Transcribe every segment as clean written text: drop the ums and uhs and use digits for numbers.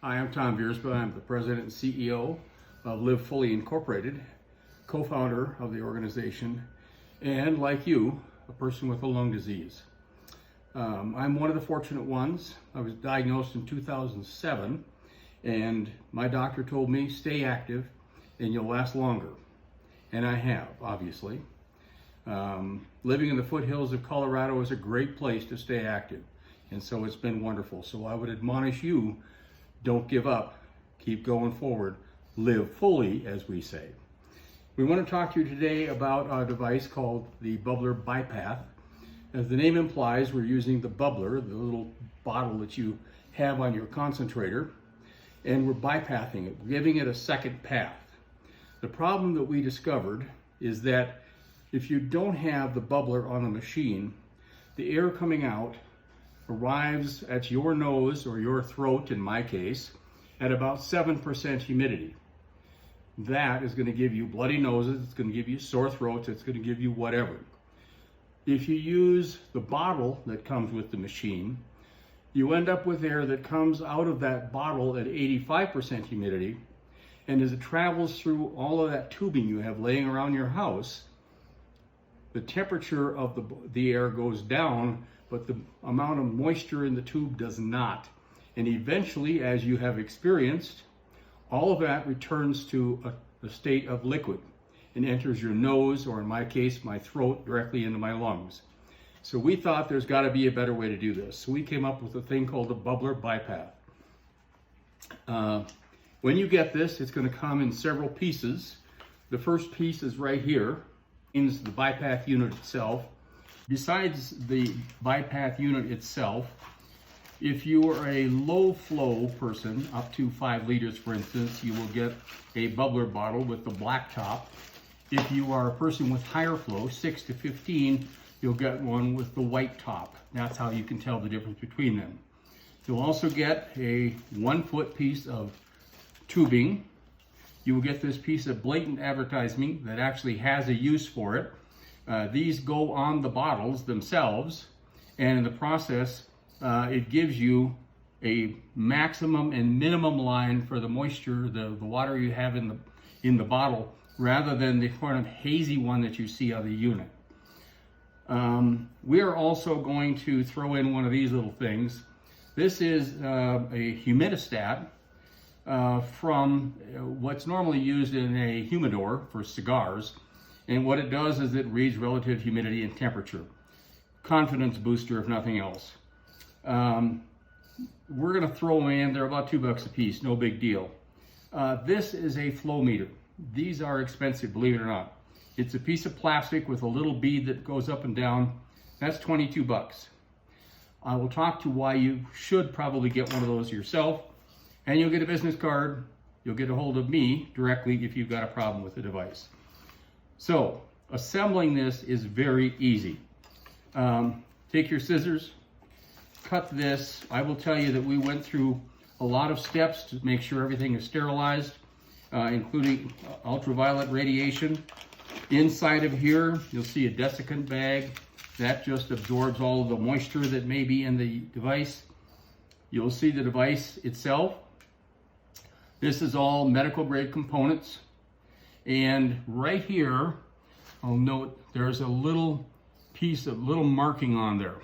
Hi, I'm Tom Viersma. I'm the president and CEO of Live Fully Incorporated, co-founder of the organization, and like you, a person with a lung disease. I'm one of the fortunate ones. I was diagnosed in 2007, and my doctor told me, stay active and you'll last longer. And I have, obviously. Living in the foothills of Colorado is a great place to stay active, and so it's been wonderful. So I would admonish you, don't give up, keep going forward, live fully, as we say. We want to talk to you today about a device called the Bubbler Bipath. As the name implies, we're using the bubbler, the little bottle that you have on your concentrator, and we're bypassing it, giving it a second path. The problem that we discovered is that if you don't have the bubbler on the machine, the air coming out arrives at your nose or your throat, in my case, at about 7% humidity. That is going to give you bloody noses, it's going to give you sore throats, it's going to give you whatever. If you use the bottle that comes with the machine, you end up with air that comes out of that bottle at 85% humidity, and as it travels through all of that tubing you have laying around your house, the temperature of the air goes down, but the amount of moisture in the tube does not. And eventually, as you have experienced, all of that returns to a state of liquid and enters your nose, or in my case, my throat, directly into my lungs. So we thought there's got to be a better way to do this. So we came up with a thing called the Bubbler Bipath. When you get this, it's going to come in several pieces. The first piece is right here, means the Bipath unit itself. Besides the Bipath unit itself, if you are a low flow person, up to 5 liters for instance, you will get a bubbler bottle with the black top. If you are a person with higher flow, 6 to 15, you'll get one with the white top. That's how you can tell the difference between them. You'll also get a 1-foot piece of tubing. You will get this piece of blatant advertising that actually has a use for it. These go on the bottles themselves, and in the process, it gives you a maximum and minimum line for the moisture, the water you have in the bottle, rather than the kind of hazy one that you see on the unit. We are also going to throw in one of these little things. This is a humidistat from what's normally used in a humidor for cigars. And what it does is it reads relative humidity and temperature. Confidence booster, if nothing else. We're going to throw them in. They're about $2 a piece, no big deal. This is a flow meter. These are expensive, believe it or not. It's a piece of plastic with a little bead that goes up and down. That's $22. I will talk to why you should probably get one of those yourself, and you'll get a business card. You'll get a hold of me directly if you've got a problem with the device. So, assembling this is very easy. Take your scissors, cut this. I will tell you that we went through a lot of steps to make sure everything is sterilized, including ultraviolet radiation. Inside of here, you'll see a desiccant bag. That just absorbs all of the moisture that may be in the device. You'll see the device itself. This is all medical grade components. And right here, I'll note there's a little piece of little marking on there.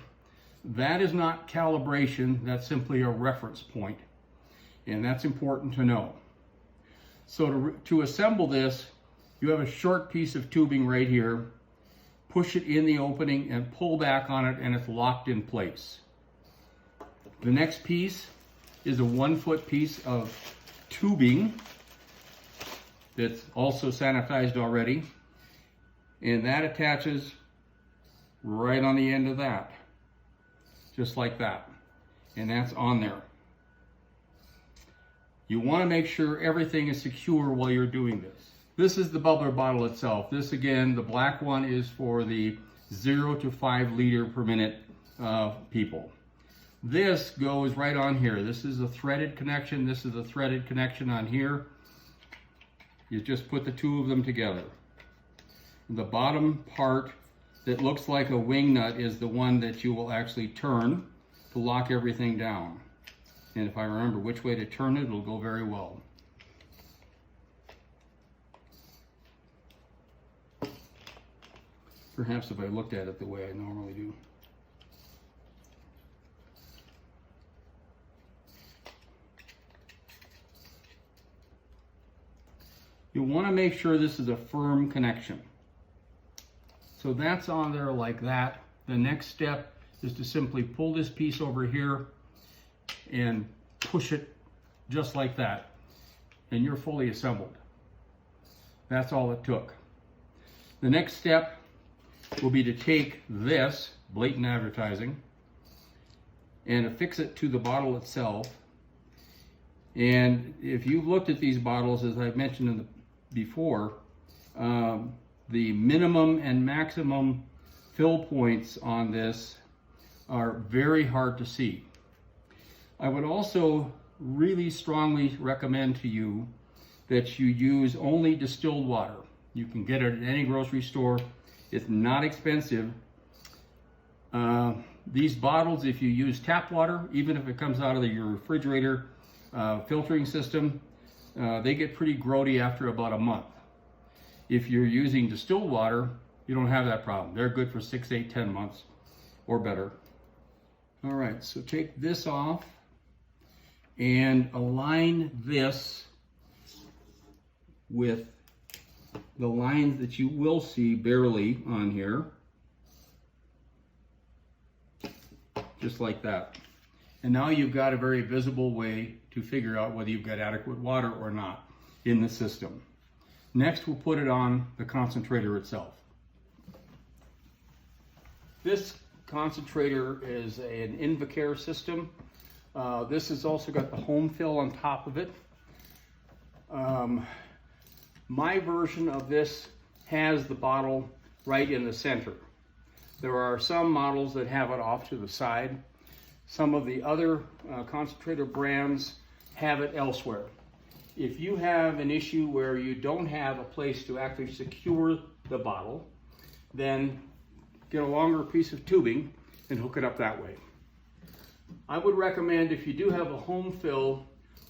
That is not calibration, that's simply a reference point. And that's important to know. So to assemble this, you have a short piece of tubing right here. Push it in the opening and pull back on it, and it's locked in place. The next piece is a 1-foot piece of tubing that's also sanitized already, and that attaches right on the end of that, just like that, and that's on there. You want to make sure everything is secure while you're doing this. This is the bubbler bottle itself. This, again, the black one is for the 0 to 5 liter per minute people. This goes right on here. This is a threaded connection. This is a threaded connection on here. You just put the two of them together. The bottom part that looks like a wing nut is the one that you will actually turn to lock everything down. And if I remember which way to turn it, it'll go very well. Perhaps if I looked at it the way I normally do. You want to make sure this is a firm connection. So that's on there like that. The next step is to simply pull this piece over here and push it just like that, and you're fully assembled. That's all it took. The next step will be to take this, blatant advertising, and affix it to the bottle itself. And if you've looked at these bottles, as I've mentioned before, the minimum and maximum fill points on this are very hard to see. I would also really strongly recommend to you that you use only distilled water. You can get it at any grocery store. It's not expensive. These bottles, if you use tap water, even if it comes out of your refrigerator filtering system, they get pretty grody after about a month. If you're using distilled water, you don't have that problem. They're good for 6, 8, 10 months or better. All right, so take this off and align this with the lines that you will see barely on here. Just like that. And now you've got a very visible way to figure out whether you've got adequate water or not in the system. Next, we'll put it on the concentrator itself. This concentrator is an Invacare system. This has also got the home fill on top of it. My version of this has the bottle right in the center. There are some models that have it off to the side. Some of the other concentrator brands have it elsewhere. If you have an issue where you don't have a place to actually secure the bottle, then get a longer piece of tubing and hook it up that way. I would recommend, if you do have a home fill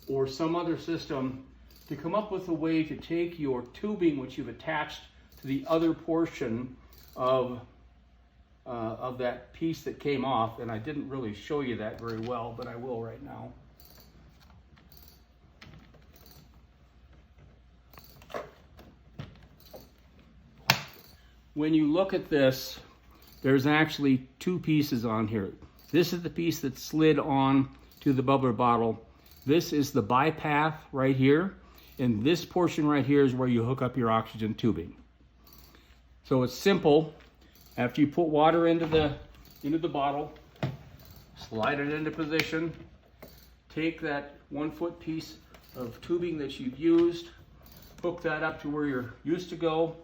or some other system, to come up with a way to take your tubing, which you've attached to the other portion of that piece that came off, and I didn't really show you that very well, but I will right now. When you look at this, there's actually two pieces on here. This is the piece that slid on to the bubbler bottle. This is the bipath right here, and this portion right here is where you hook up your oxygen tubing. So it's simple. After you put water into the bottle, slide it into position, take that 1 foot piece of tubing that you've used, hook that up to where you're used to go,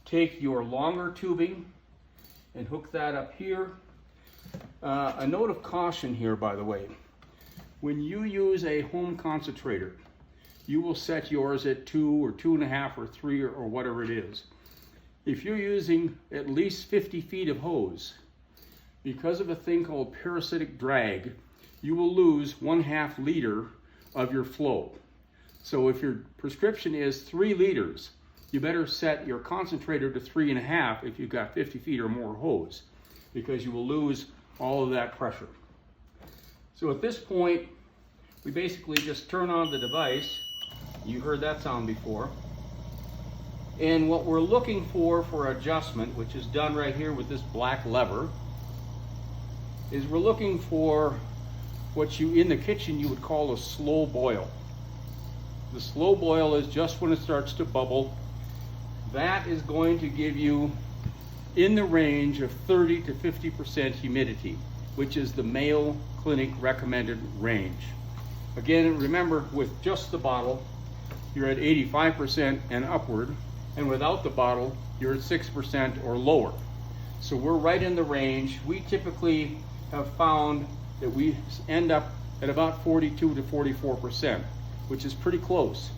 take your longer tubing and hook that up here. A note of caution here, by the way. When you use a home concentrator, you will set yours at 2 or 2.5 or 3 or whatever it is. If you're using at least 50 feet of hose, because of a thing called parasitic drag, you will lose 1/2 liter of your flow. So if your prescription is 3 liters, you better set your concentrator to 3.5 if you've got 50 feet or more hose, because you will lose all of that pressure. So at this point, we basically just turn on the device. You heard that sound before. And what we're looking for adjustment, which is done right here with this black lever, is we're looking for what you in the kitchen you would call a slow boil. The slow boil is just when it starts to bubble. That is going to give you in the range of 30 to 50% humidity, which is the Mayo Clinic recommended range. Again, remember, with just the bottle, you're at 85% and upward, and without the bottle, you're at 6% or lower. So we're right in the range. We typically have found that we end up at about 42 to 44%, which is pretty close.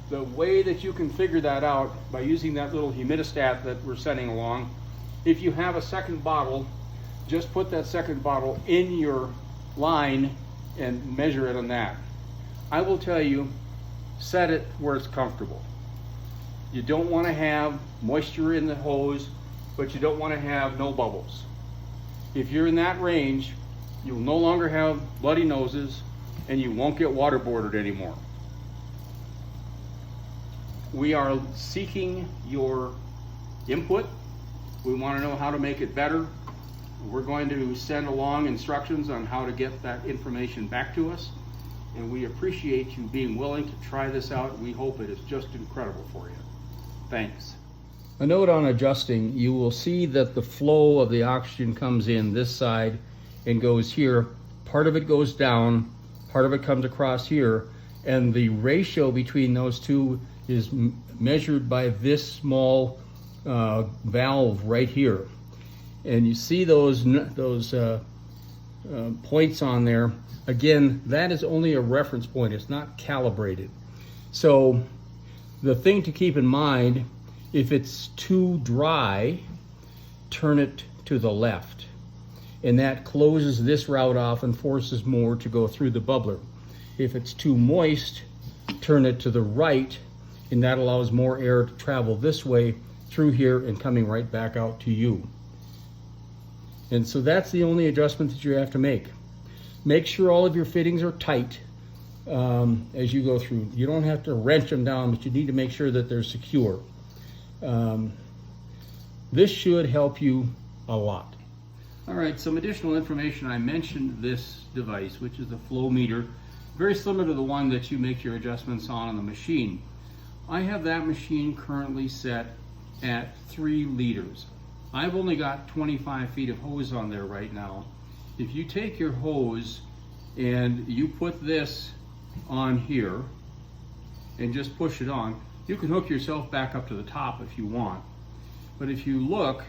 The way that you can figure that out by using that little humidistat that we're sending along, if you have a second bottle, just put that second bottle in your line and measure it on that. I will tell you, set it where it's comfortable. You don't want to have moisture in the hose, but you don't want to have no bubbles. If you're in that range, you'll no longer have bloody noses and you won't get waterboarded anymore. We are seeking your input. We want to know how to make it better. We're going to send along instructions on how to get that information back to us. And we appreciate you being willing to try this out. We hope it is just incredible for you. Thanks. A note on adjusting, you will see that the flow of the oxygen comes in this side and goes here. Part of it goes down, part of it comes across here, and the ratio between those two is measured by this small valve right here. And you see those points on there. Again, that is only a reference point. It's not calibrated. So the thing to keep in mind, if it's too dry, turn it to the left. And that closes this route off and forces more to go through the bubbler. If it's too moist, turn it to the right, and that allows more air to travel this way through here and coming right back out to you. And so that's the only adjustment that you have to make. Make sure all of your fittings are tight as you go through. You don't have to wrench them down, but you need to make sure that they're secure. This should help you a lot. All right, some additional information. I mentioned this device, which is the flow meter, very similar to the one that you make your adjustments on the machine. I have that machine currently set at 3 liters. I've only got 25 feet of hose on there right now. If you take your hose and you put this on here and just push it on, you can hook yourself back up to the top if you want. But if you look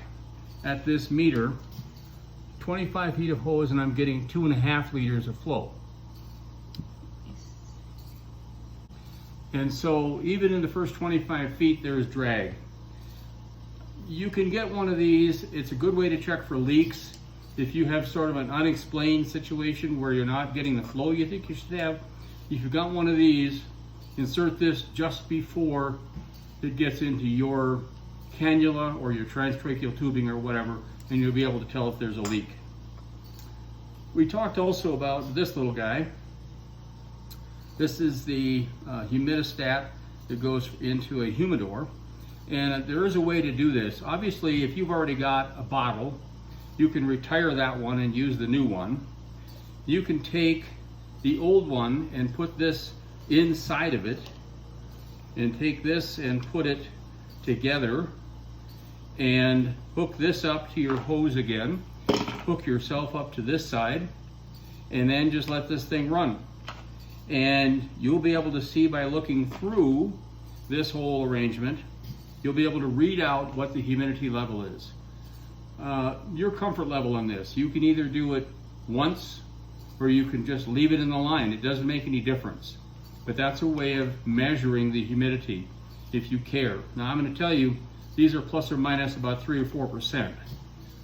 at this meter, 25 feet of hose and I'm getting 2.5 liters of flow. And so even in the first 25 feet, there's drag. You can get one of these. It's a good way to check for leaks. If you have sort of an unexplained situation where you're not getting the flow you think you should have, if you've got one of these, insert this just before it gets into your cannula or your transtracheal tubing or whatever, and you'll be able to tell if there's a leak. We talked also about this little guy. This is the humidistat that goes into a humidor. And there is a way to do this. Obviously, if you've already got a bottle, you can retire that one and use the new one. You can take the old one and put this inside of it, and take this and put it together, and hook this up to your hose again, hook yourself up to this side, and then just let this thing run. And you'll be able to see by looking through this whole arrangement, you'll be able to read out what the humidity level is. Your comfort level on this, you can either do it once or you can just leave it in the line. It doesn't make any difference. But that's a way of measuring the humidity if you care. Now I'm going to tell you, these are plus or minus about 3 or 4%.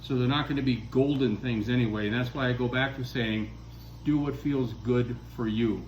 So they're not going to be golden things anyway. And that's why I go back to saying, do what feels good for you.